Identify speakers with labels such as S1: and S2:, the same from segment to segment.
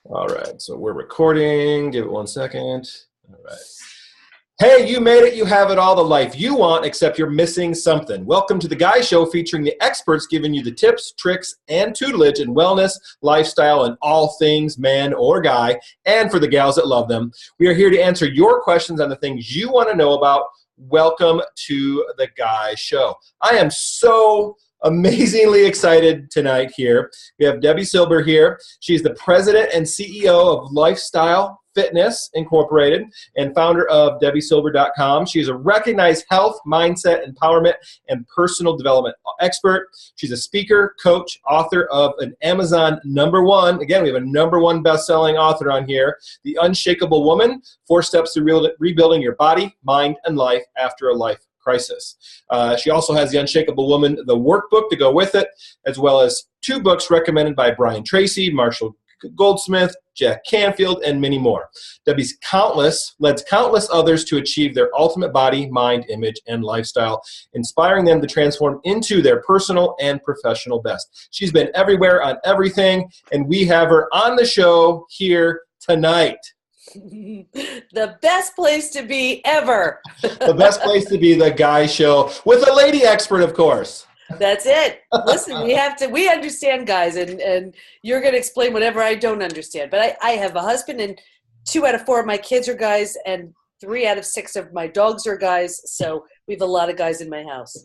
S1: All right, so we're recording. Give it 1 second. All right. Hey, you made it. You have it all, the life you want, except you're missing something. Welcome to the Guy Show, featuring the experts giving you the tips, tricks, and tutelage in wellness, lifestyle, and all things man or guy, and for the gals that love them. We are here to answer your questions on the things you want to know about. Welcome to the Guy Show. I am so amazingly excited tonight here. We have Debi Silver here. She's the president and CEO of Lifestyle Fitness Incorporated and founder of DebiSilver.com. She is a recognized health, mindset, empowerment, and personal development expert. She's a speaker, coach, author of an Amazon #1. Again, we have a #1 best-selling author on here, The Unshakable Woman, 4 Steps to Rebuilding Your Body, Mind, and Life After a Life Crisis. She also has The Unshakable Woman, the workbook to go with it, as well as 2 books recommended by Brian Tracy, Marshall Goldsmith, Jack Canfield, and many more. Debi's led countless others to achieve their ultimate body, mind, image, and lifestyle, inspiring them to transform into their personal and professional best. She's been everywhere on everything, and we have her on the show here tonight.
S2: The best place to be ever.
S1: The best place to be, the Guy Show, with a lady expert, of course.
S2: That's it. Listen, we understand guys, and you're going to explain whatever I don't understand. But I have a husband, and 2 out of 4 of my kids are guys, and 3 out of 6 of my dogs are guys. So we have a lot of guys in my house.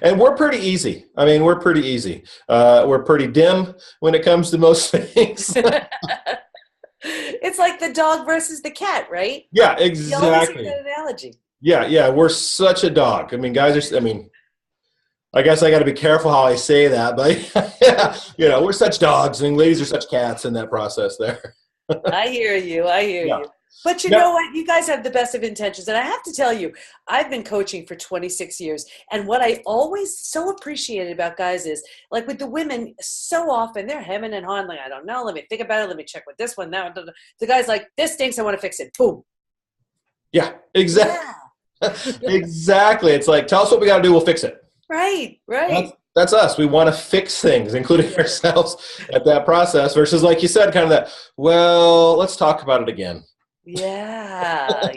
S1: And we're pretty easy. I mean, we're pretty easy. We're pretty dim when it comes to most things.
S2: It's like the dog versus the cat, right?
S1: Yeah,
S2: You always
S1: exactly.
S2: use that analogy.
S1: Yeah, we're such a dog. I mean, guys are, I guess I got to be careful how I say that, but yeah, we're such dogs, and ladies are such cats in that process there.
S2: I hear you.
S1: Yeah.
S2: But you know what? You guys have the best of intentions. And I have to tell you, I've been coaching for 26 years. And what I always so appreciated about guys is, like with the women, so often they're hemming and hawing, like, I don't know, let me think about it, let me check with this one, that one. The guy's like, this stinks, I want to fix it. Boom.
S1: Yeah, exactly. Yeah. Exactly. It's like, tell us what we got to do, we'll fix it.
S2: Right.
S1: That's us. We want to fix things, including ourselves, at that process, versus, like you said, kind of that, well, let's talk about it again.
S2: Yeah.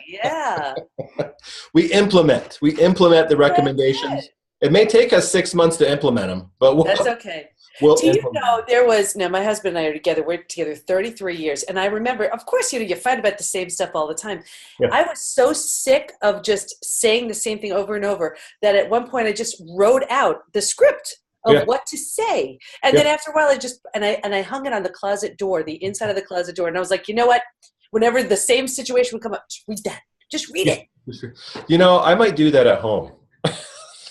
S1: We implement the recommendations. It may take us 6 months to implement them, but
S2: that's okay. Do you know, my husband and I are together, we're together 33 years. And I remember, of course, you fight about the same stuff all the time. Yeah. I was so sick of just saying the same thing over and over that at one point I just wrote out the script of what to say. And then after a while I hung it on the closet door, the inside of the closet door. And I was like, you know what? Whenever the same situation would come up, just read that. Just read it.
S1: I might do that at home.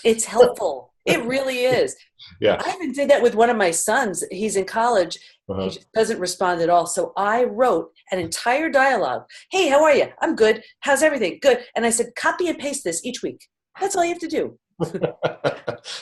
S2: It's helpful. It really is.
S1: Yeah.
S2: I even did that with one of my sons. He's in college. He just doesn't respond at all. So I wrote an entire dialogue. Hey, how are you? I'm good. How's everything? Good. And I said, copy and paste this each week. That's all you have to do.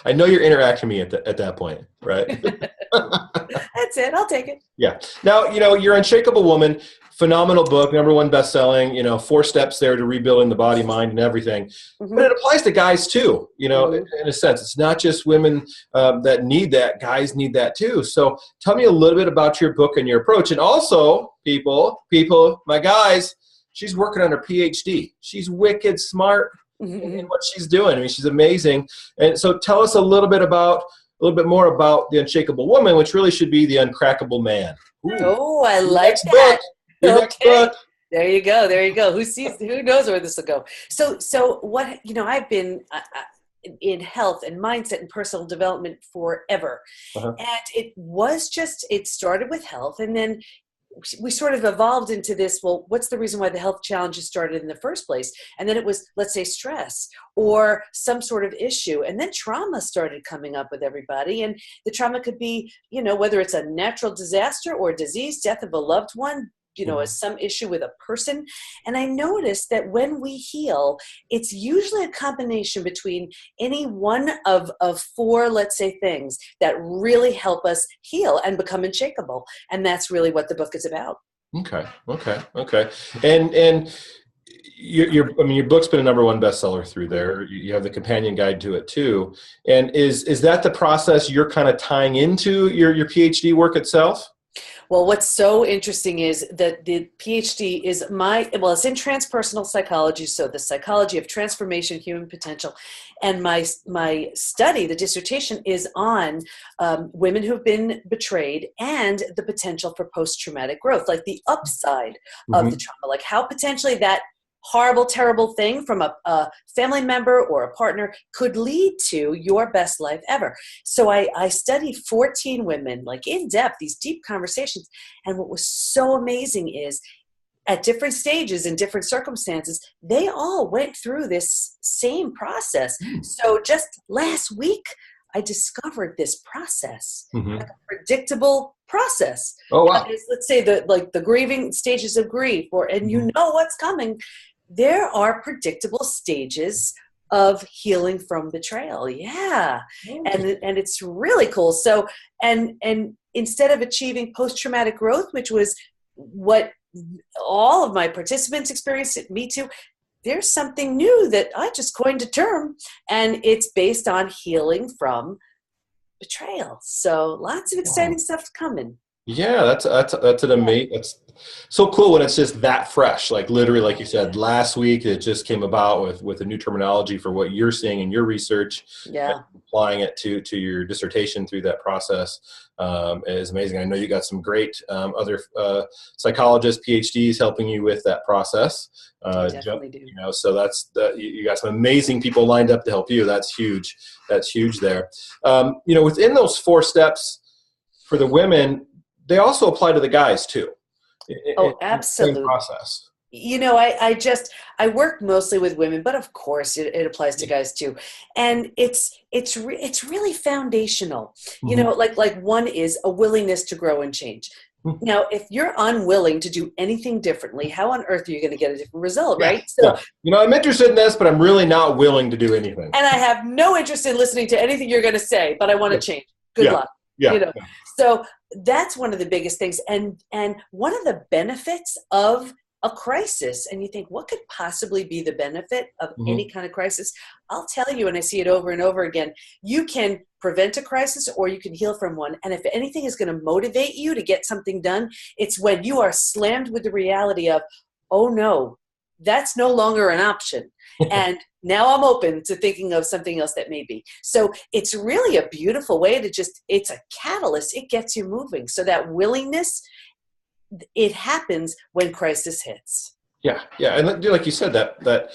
S1: I know you're interacting me at that point, right?
S2: That's it. I'll take it.
S1: Yeah. Now, you're Unshakable Woman, phenomenal book, #1 best-selling, 4 steps there to rebuilding the body, mind, and everything. Mm-hmm. But it applies to guys too, in a sense. It's not just women that need that. Guys need that too. So tell me a little bit about your book and your approach. And also, people, my guys, she's working on her PhD. She's wicked smart in what she's doing. I mean, she's amazing. And so tell us a little bit more about The Unshakable Woman, which really should be The Uncrackable Man. Ooh.
S2: Oh, I like that.
S1: Next book.
S2: There you go. Who knows where this will go. So what, I've been in health and mindset and personal development forever. And it started with health, and then we sort of evolved into this, well, what's the reason why the health challenges started in the first place? And then it was, let's say, stress or some sort of issue. And then trauma started coming up with everybody. And the trauma could be, whether it's a natural disaster or disease, death of a loved one, as some issue with a person. And I noticed that when we heal, it's usually a combination between any one of 4, let's say, things that really help us heal and become unshakable. And that's really what the book is about.
S1: Okay. And your book's been a #1 bestseller through there. You have the companion guide to it too. And is that the process you're kind of tying into your PhD work itself?
S2: Well, what's so interesting is that the PhD is it's in transpersonal psychology, so the psychology of transformation, human potential, and my study, the dissertation, is on women who've been betrayed and the potential for post-traumatic growth, like the upside of the trauma, like how potentially that horrible, terrible thing from a family member or a partner could lead to your best life ever. So I studied 14 women, like in depth, these deep conversations. And what was so amazing is at different stages and different circumstances, they all went through this same process. So just last week, I discovered this process, like a predictable process.
S1: Oh, wow.
S2: Let's say the grieving stages of grief, and you know what's coming. There are predictable stages of healing from betrayal. Yeah. And it's really cool. So, and instead of achieving post-traumatic growth, which was what all of my participants experienced at Me Too, there's something new that I just coined a term, and it's based on healing from betrayal. So lots of exciting stuff coming.
S1: Yeah, that's an amazing. That's so cool when it's just that fresh. Like literally, like you said, last week it just came about with a new terminology for what you're seeing in your research.
S2: Yeah,
S1: applying it to your dissertation through that process is amazing. I know you got some great other psychologists, PhDs helping you with that process.
S2: definitely do.
S1: You know, so you got some amazing people lined up to help you. That's huge. That's huge there. You know, within those 4 steps for the women, they also apply to the guys too.
S2: Absolutely.
S1: Same process.
S2: You know, I work mostly with women, but of course it applies to guys too. And it's really foundational. You know, like one is a willingness to grow and change. Now, if you're unwilling to do anything differently, how on earth are you going to get a different result, right? So,
S1: you know, I'm interested in this, but I'm really not willing to do anything.
S2: And I have no interest in listening to anything you're going to say, but I want to change. Good luck.
S1: Yeah.
S2: You know, so that's one of the biggest things. And one of the benefits of a crisis, and you think, what could possibly be the benefit of any kind of crisis? I'll tell you, and I see it over and over again, you can prevent a crisis or you can heal from one. And if anything is going to motivate you to get something done, it's when you are slammed with the reality of, oh no, that's no longer an option. And now I'm open to thinking of something else that may be. So it's really a beautiful way to it's a catalyst. It gets you moving. So that willingness, it happens when crisis hits.
S1: Yeah. And like you said, the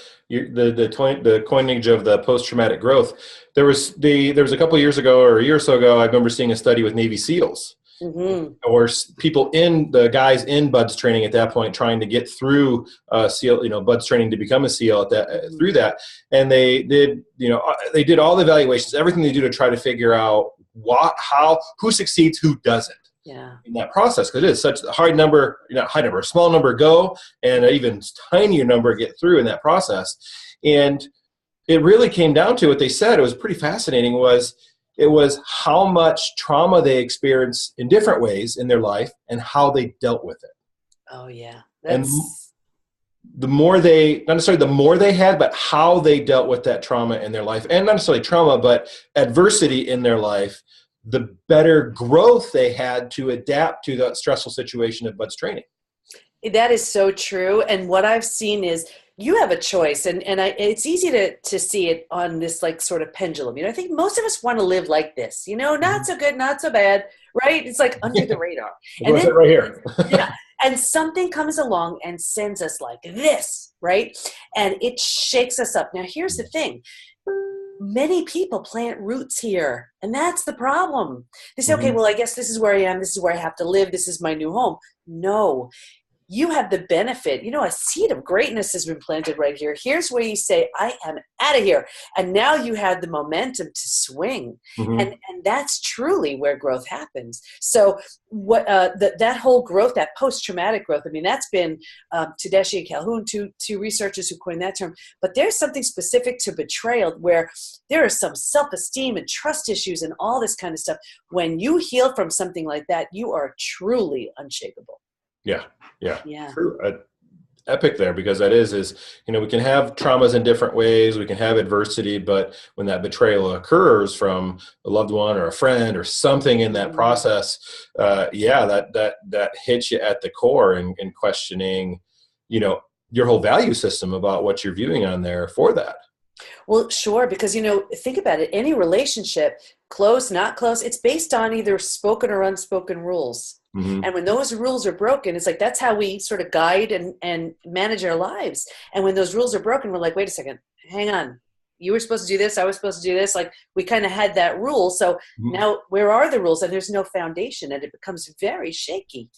S1: coinage of the post-traumatic growth, there was a couple of years ago or a year or so ago, I remember seeing a study with Navy SEALs. Or people the guys in BUDS training at that point, trying to get through SEAL, BUDS training to become a SEAL through that. And they did all the evaluations, everything they do to try to figure out who succeeds, who doesn't.
S2: Yeah.
S1: In that process, because it is such a a small number go, and an even tinier number get through in that process. And it really came down to what they said. It was pretty fascinating. It was how much trauma they experienced in different ways in their life and how they dealt with it.
S2: Oh yeah.
S1: And the more they had, but how they dealt with that trauma in their life, and not necessarily trauma, but adversity in their life, the better growth they had to adapt to that stressful situation of BUDS training.
S2: That is so true. And what I've seen is you have a choice, and it's easy to see it on this like sort of pendulum. I think most of us want to live like this, not so good, not so bad, right? It's like under the radar.
S1: And then right here.
S2: Yeah. And something comes along and sends us like this, right? And it shakes us up. Now, here's the thing. Many people plant roots here, and that's the problem. They say, okay, well, I guess this is where I am. This is where I have to live. This is my new home. No. You have the benefit, a seed of greatness has been planted right here. Here's where you say, I am out of here. And now you have the momentum to swing. And that's truly where growth happens. So what that whole growth, that post-traumatic growth, that's been Tedeschi and Calhoun, two researchers who coined that term. But there's something specific to betrayal where there are some self-esteem and trust issues and all this kind of stuff. When you heal from something like that, you are truly unshakable.
S1: Yeah. True. epic there, because that is, we can have traumas in different ways. We can have adversity, but when that betrayal occurs from a loved one or a friend or something in that process, that hits you at the core and questioning, your whole value system about what you're viewing on there for that.
S2: Well, sure, because, think about it. Any relationship, close, not close, it's based on either spoken or unspoken rules. Mm-hmm. And when those rules are broken, it's like that's how we sort of guide and manage our lives. And when those rules are broken, we're like, wait a second, hang on. You were supposed to do this. I was supposed to do this. Like we kind of had that rule. So now where are the rules? And there's no foundation and it becomes very shaky.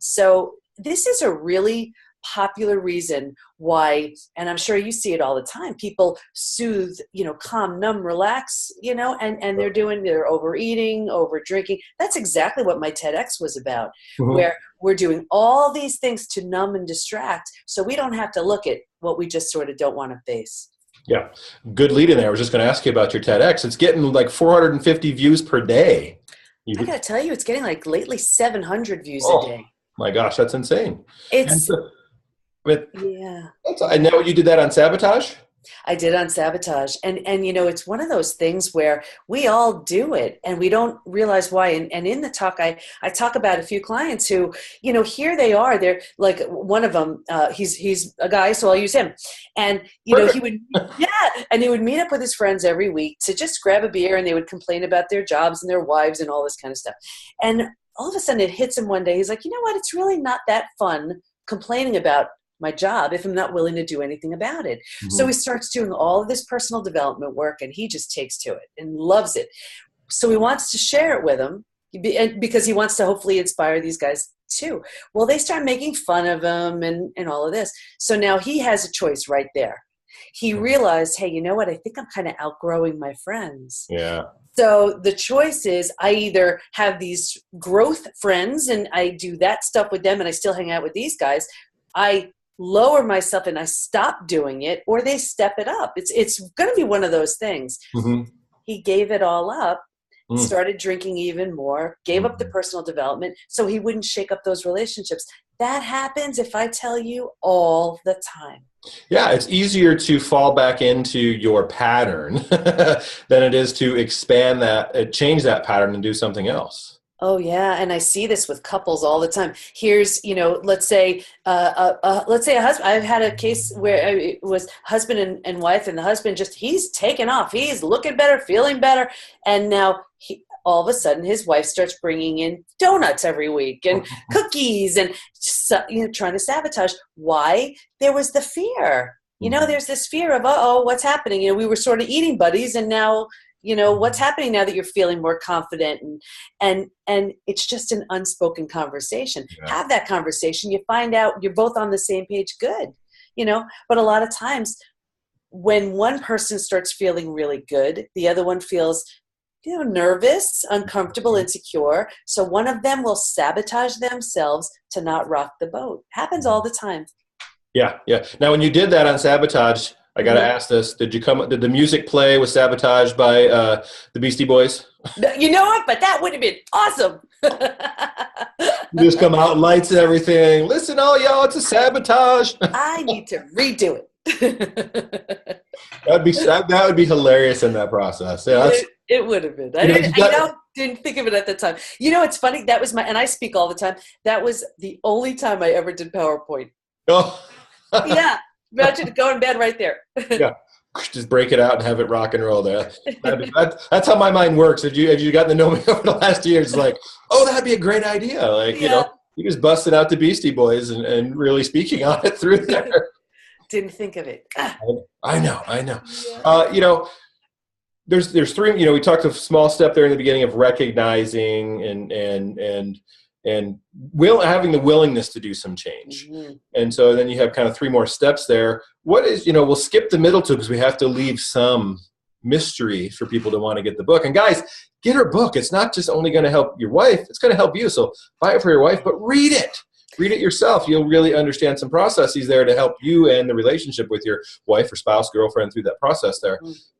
S2: So this is a really popular reason why, and I'm sure you see it all the time, people soothe, calm, numb, relax, and they're overeating, over drinking. That's exactly what my TEDx was about, where we're doing all these things to numb and distract so we don't have to look at what we just sort of don't want to face.
S1: Yeah. Good lead in there. I was just going to ask you about your TEDx. It's getting like 450 views per day.
S2: I got to tell you, it's getting like lately 700 views a day.
S1: My gosh, that's insane.
S2: Yeah.
S1: I know you did that on Sabotage?
S2: I did on Sabotage. And it's one of those things where we all do it and we don't realize why. And in the talk, I talk about a few clients who, here they are. They're like one of them, he's a guy, so I'll use him. And, he would meet up with his friends every week to just grab a beer and they would complain about their jobs and their wives and all this kind of stuff. And all of a sudden it hits him one day. He's like, you know what? It's really not that fun complaining about my job if I'm not willing to do anything about it. Mm-hmm. So he starts doing all of this personal development work and he just takes to it and loves it. So he wants to share it with them because he wants to hopefully inspire these guys too. Well, they start making fun of him and all of this. So now he has a choice right there. He realized, hey, you know what? I think I'm kind of outgrowing my friends.
S1: Yeah.
S2: So the choice is I either have these growth friends and I do that stuff with them and I still hang out with these guys. I lower myself and I stop doing it, or they step it up. It's going to be one of those things. Mm-hmm. He gave it all up, started drinking even more, gave up the personal development so he wouldn't shake up those relationships. That happens, if I tell you, all the time.
S1: Yeah, it's easier to fall back into your pattern than it is to expand that, change that pattern and do something else.
S2: Oh yeah, and I see this with couples all the time. Here's, let's say a husband. I've had a case where it was husband and wife, and the husband he's taken off. He's looking better, feeling better, and now all of a sudden his wife starts bringing in donuts every week and cookies and trying to sabotage. Why? There was the fear. There's this fear of what's happening? We were sort of eating buddies, and now. What's happening now that you're feeling more confident and it's just an unspoken conversation. Yeah. Have that conversation. You find out you're both on the same page. Good. But a lot of times when one person starts feeling really good, the other one feels, nervous, uncomfortable, insecure. So one of them will sabotage themselves to not rock the boat. Happens all the time.
S1: Yeah. Yeah. Now, when you did that on Sabotage, I got to ask this. Did the music play with Sabotage by the Beastie Boys?
S2: You know what? But that would have been awesome.
S1: You just come out, lights and everything. Listen, all y'all, it's a Sabotage.
S2: I need to redo it.
S1: That would be hilarious in that process. Yeah,
S2: it would have been. I didn't think of it at the time. It's funny. That was and I speak all the time. That was the only time I ever did PowerPoint.
S1: Oh.
S2: Yeah. Imagine going to bed right there.
S1: Yeah, just break it out and have it rock and roll there. That's how my mind works. If you gotten to know me over the last year, it's like, that'd be a great idea. Like, you just busted out the Beastie Boys and really speaking on it through there.
S2: Didn't think of it.
S1: I know. Yeah. There's three. We talked a small step there in the beginning of recognizing and having the willingness to do some change. Mm-hmm. And so then you have kind of three more steps there. What is, we'll skip the middle two because we have to leave some mystery for people to want to get the book. And guys, get her book. It's not just only going to help your wife. It's going to help you. So buy it for your wife, but read it. Read it yourself. You'll really understand some processes there to help you and the relationship with your wife or spouse, girlfriend through that process there.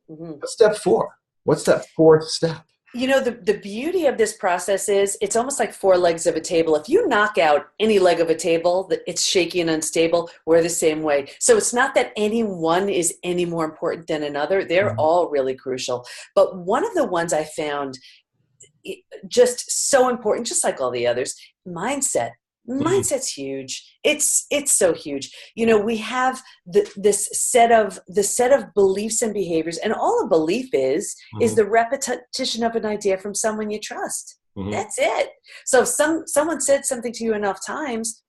S1: Mm-hmm. What's step 4? What's that fourth step?
S2: The beauty of this process is it's almost like four legs of a table. If you knock out any leg of a table that it's shaky and unstable, we're the same way. So it's not that any one is any more important than another. They're all really crucial. But one of the ones I found just so important, just like all the others, mindset. Mindset's huge. It's so huge. We have this set of beliefs and behaviors, and all a belief is the repetition of an idea from someone you trust. That's it. So if someone said something to you enough times,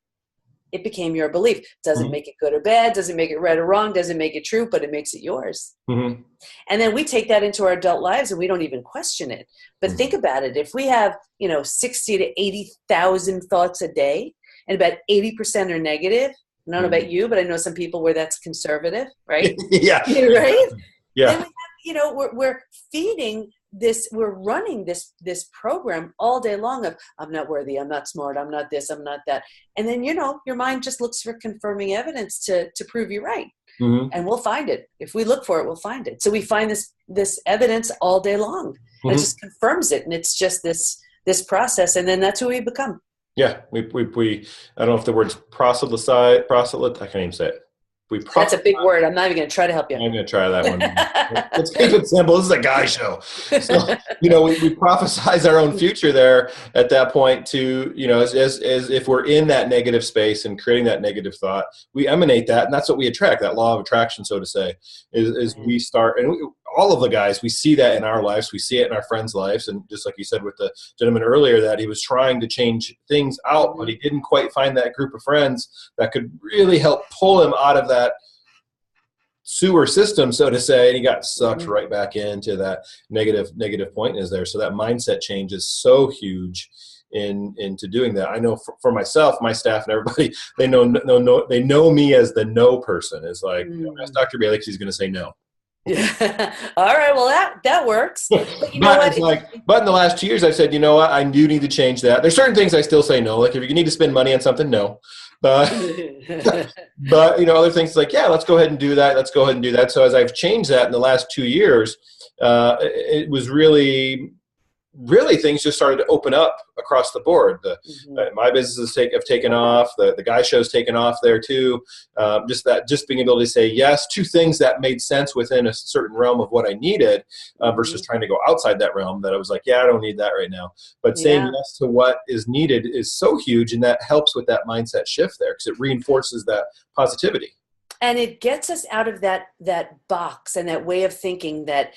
S2: it became your belief. Doesn't make it good or bad, doesn't make it right or wrong, doesn't make it true, but it makes it yours. And then we take that into our adult lives and we don't even question it. But think about it. If we have, 60 to 80,000 thoughts a day and about 80% are negative, I don't know about you, but I know some people where that's conservative, right?
S1: Yeah.
S2: Right?
S1: Yeah.
S2: Then we have, we're feeding this, we're running this program all day long of, I'm not worthy, I'm not smart, I'm not this, I'm not that. And then, your mind just looks for confirming evidence to prove you right. And we'll find it. If we look for it, we'll find it. So we find this evidence all day long. And it just confirms it. And it's just this process. And then that's who we become.
S1: Yeah. We I don't know if the word's proselyte, I can't even say it.
S2: That's a big word. I'm not even going to try to help you.
S1: I'm going to try that one. Let's keep it simple. This is a guy show. So, we prophesize our own future there at that point to, as if we're in that negative space and creating that negative thought, we emanate that. And that's what we attract, that law of attraction, so to say, is we start, and all of the guys, we see that in our lives. We see it in our friends' lives. And just like you said with the gentleman earlier, that he was trying to change things out, but he didn't quite find that group of friends that could really help pull him out of that sewer system, so to say, and he got sucked right back into that negative point is there. So that mindset change is so huge into doing that. I know for myself, my staff and everybody, they know me as the no person. It's like, ask Dr. Bailey because he's going to say no.
S2: Yeah. All right. Well, that works. But
S1: It's but in the last 2 years, I've said, I do need to change that. There's certain things I still say no. Like if you need to spend money on something, no. But other things like, yeah, let's go ahead and do that. Let's go ahead and do that. So as I've changed that in the last 2 years, it was really things just started to open up across the board. My businesses have taken off. The guy show's taken off there too. Just being able to say yes to things that made sense within a certain realm of what I needed versus trying to go outside that realm that I was like, yeah, I don't need that right now. But saying yes to what is needed is so huge, and that helps with that mindset shift there because it reinforces that positivity.
S2: And it gets us out of that box and that way of thinking that,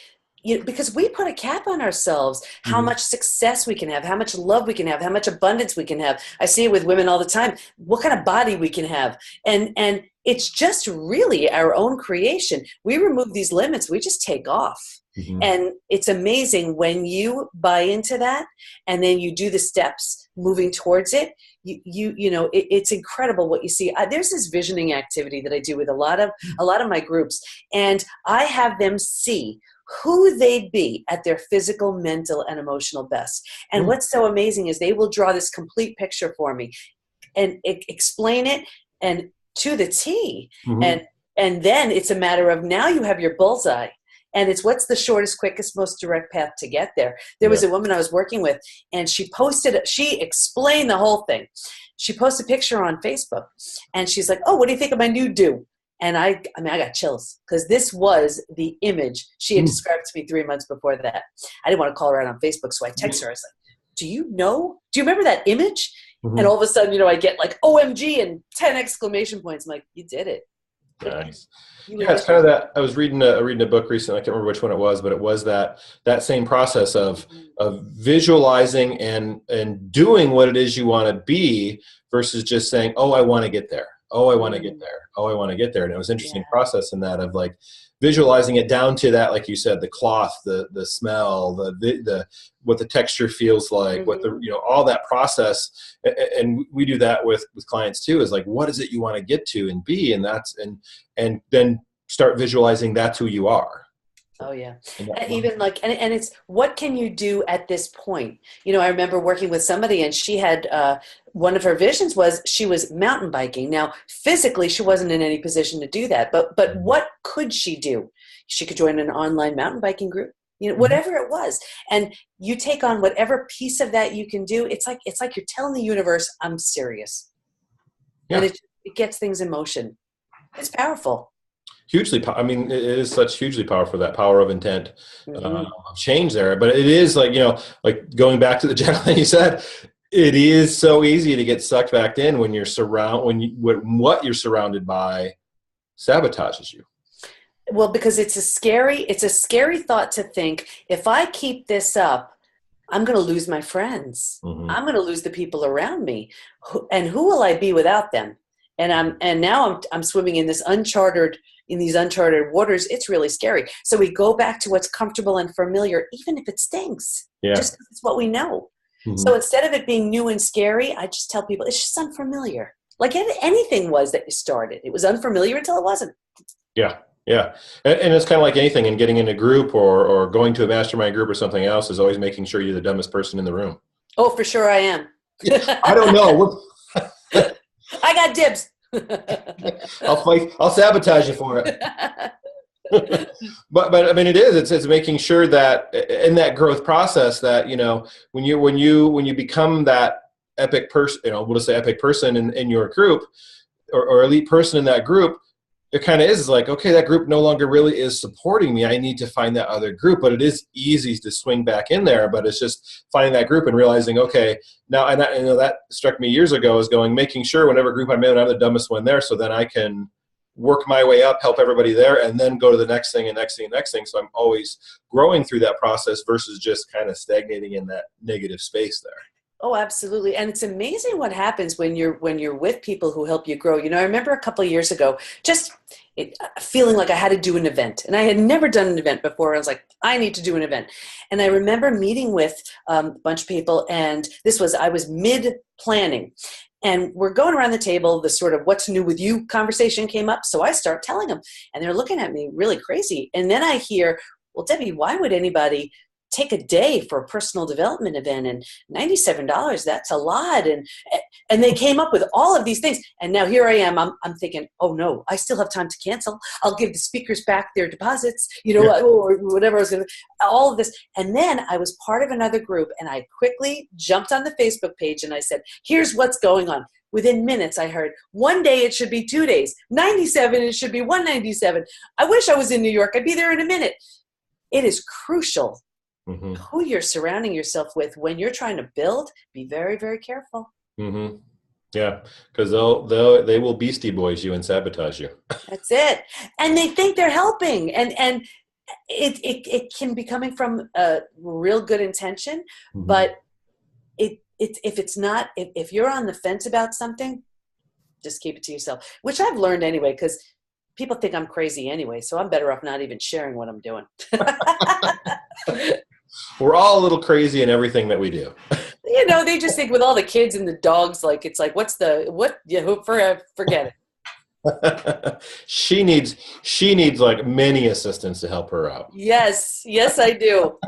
S2: because we put a cap on ourselves, how much success we can have, how much love we can have, how much abundance we can have. I see it with women all the time, what kind of body we can have. And it's just really our own creation. We remove these limits, we just take off. And it's amazing when you buy into that and then you do the steps moving towards it. It's incredible what you see. There's this visioning activity that I do with a lot of my groups, and I have them see who they'd be at their physical, mental, and emotional best. And what's so amazing is they will draw this complete picture for me and explain it and to the T. And then it's a matter of now you have your bullseye. And it's what's the shortest, quickest, most direct path to get there. There was a woman I was working with, and she explained the whole thing. She posted a picture on Facebook, and she's like, oh, what do you think of my new do? And I got chills because this was the image she had described to me 3 months before that. I didn't want to call her out on Facebook, so I texted her. I was like, do you remember that image? And all of a sudden, I get like OMG and 10 exclamation points. I'm like, you did it.
S1: Nice. Yeah, it's kind of that. I was reading a book recently. I can't remember which one it was, but it was that same process of visualizing and doing what it is you want to be versus just saying, oh, I want to get there. Oh, I want to get there. Oh, I want to get there. And it was an interesting process in that of like visualizing it down to that, like you said, the cloth, the smell, the what the texture feels like, what the all that process. And we do that with clients too. Is like, what is it you want to get to and be, and that's and then start visualizing that's who you are.
S2: Oh yeah. And even like, and it's, what can you do at this point? I remember working with somebody and she had, one of her visions was she was mountain biking. Now, physically, she wasn't in any position to do that, but what could she do? She could join an online mountain biking group. whatever it was. And you take on whatever piece of that you can do. It's like you're telling the universe, I'm serious. Yeah. And it gets things in motion. It's powerful.
S1: Hugely, I mean, it is such hugely powerful, that power of intent, of change there. But it is like, like going back to the gentleman you said, it is so easy to get sucked back in when you're what you're surrounded by sabotages you.
S2: Well, because it's a scary thought to think, if I keep this up, I'm going to lose my friends. I'm going to lose the people around me. And who will I be without them? And now I'm swimming in these uncharted waters. It's really scary. So we go back to what's comfortable and familiar, even if it stinks, just because it's what we know. So instead of it being new and scary, I just tell people it's just unfamiliar. Like anything was that you started. It was unfamiliar until it wasn't. Yeah.
S1: Yeah. And it's kind of like anything, in getting in a group or going to a mastermind group or something else, is always making sure you're the dumbest person in the room.
S2: Oh, for sure I am.
S1: I don't know.
S2: I got dibs.
S1: I'll sabotage you for it. but I mean, it's making sure that in that growth process that, when you become that epic person, we'll just say epic person in your group, or elite person in that group, it kind of is like, okay, that group no longer really is supporting me. I need to find that other group. But it is easy to swing back in there. But it's just finding that group and realizing, okay, now, and that struck me years ago, is making sure whenever group I'm in, I'm the dumbest one there, so then I can work my way up, help everybody there, and then go to the next thing and next thing and next thing. So I'm always growing through that process versus just kind of stagnating in that negative space there.
S2: Oh, absolutely. And it's amazing what happens when you're with people who help you grow. I remember a couple of years ago, just feeling like I had to do an event, and I had never done an event before. I was like, I need to do an event. And I remember meeting with a bunch of people, and I was mid-planning. And we're going around the table, the sort of what's new with you conversation came up. So I start telling them, and they're looking at me really crazy. And then I hear, well, Debbie, why would anybody take a day for a personal development event, and $97, that's a lot. And they came up with all of these things. And now here I am, I'm thinking, oh no, I still have time to cancel. I'll give the speakers back their deposits, or whatever I was going to, all of this. And then I was part of another group, and I quickly jumped on the Facebook page and I said, here's what's going on. Within minutes, I heard, one day it should be 2 days, 97, it should be 197. I wish I was in New York. I'd be there in a minute. It is crucial who you're surrounding yourself with when you're trying to build. Be very, very careful.
S1: Yeah, because they will Beastie Boys you and sabotage you.
S2: That's it. And they think they're helping, and it can be coming from a real good intention, but if you're on the fence about something, just keep it to yourself. Which I've learned anyway, because people think I'm crazy anyway, so I'm better off not even sharing what I'm doing.
S1: We're all a little crazy in everything that we do.
S2: They just think with all the kids and the dogs, like, it's like, forget
S1: it. She needs like many assistants to help her out.
S2: Yes, I do.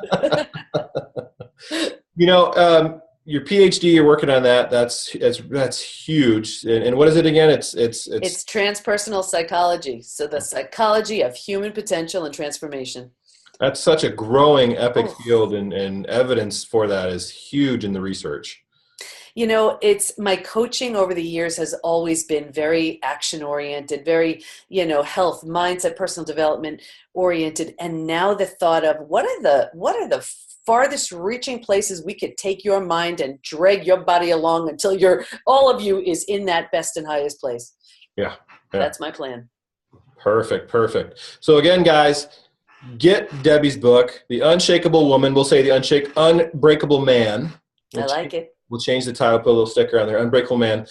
S1: Your PhD, you're working on that. That's huge. And what is it again? It's
S2: transpersonal psychology. So the psychology of human potential and transformation.
S1: That's such a growing epic field, and evidence for that is huge in the research.
S2: It's my coaching over the years has always been very action oriented, very, health, mindset, personal development oriented. And now the thought of what are the farthest reaching places we could take your mind and drag your body along until all of you is in that best and highest place.
S1: Yeah.
S2: That's my plan.
S1: Perfect. So again, guys, get Debbie's book, The Unshakable Woman. We'll say The Unbreakable Man.
S2: I like it.
S1: We'll change the title, put a little sticker on there, Unbreakable Man.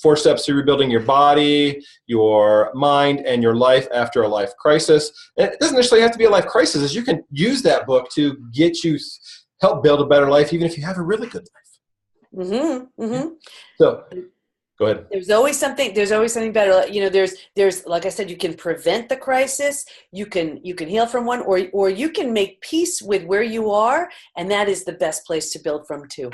S1: 4 steps to rebuilding your body, your mind, and your life after a life crisis. And it doesn't necessarily have to be a life crisis, as you can use that book to help build a better life, even if you have a really good life. So go ahead.
S2: There's always something better. There's like I said, you can prevent the crisis, you can heal from one, or you can make peace with where you are, and that is the best place to build from too.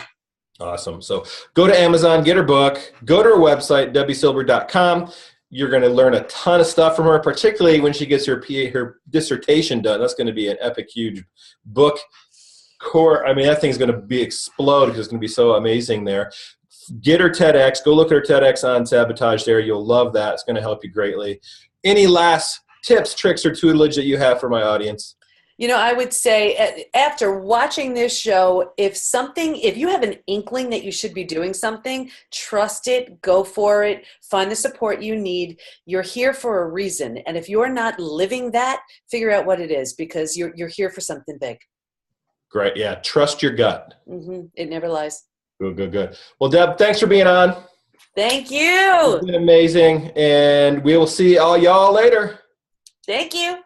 S1: Awesome. So go to Amazon, get her book, go to her website, debisilver.com. You're going to learn a ton of stuff from her, particularly when she gets her dissertation done. That's going to be an epic, huge book. I mean, that thing's going to be explode because it's going to be so amazing there. Get her TEDx. Go look at her TEDx on sabotage there. You'll love that. It's going to help you greatly. Any last tips, tricks, or tutelage that you have for my audience?
S2: You know, I would say after watching this show, if you have an inkling that you should be doing something, trust it, go for it, find the support you need. You're here for a reason. And if you're not living that, figure out what it is, because you're here for something big.
S1: Great. Yeah. Trust your gut.
S2: Mm-hmm. It never lies.
S1: Good. Well, Deb, thanks for being on.
S2: Thank you.
S1: It's been amazing. And we will see all y'all later.
S2: Thank you.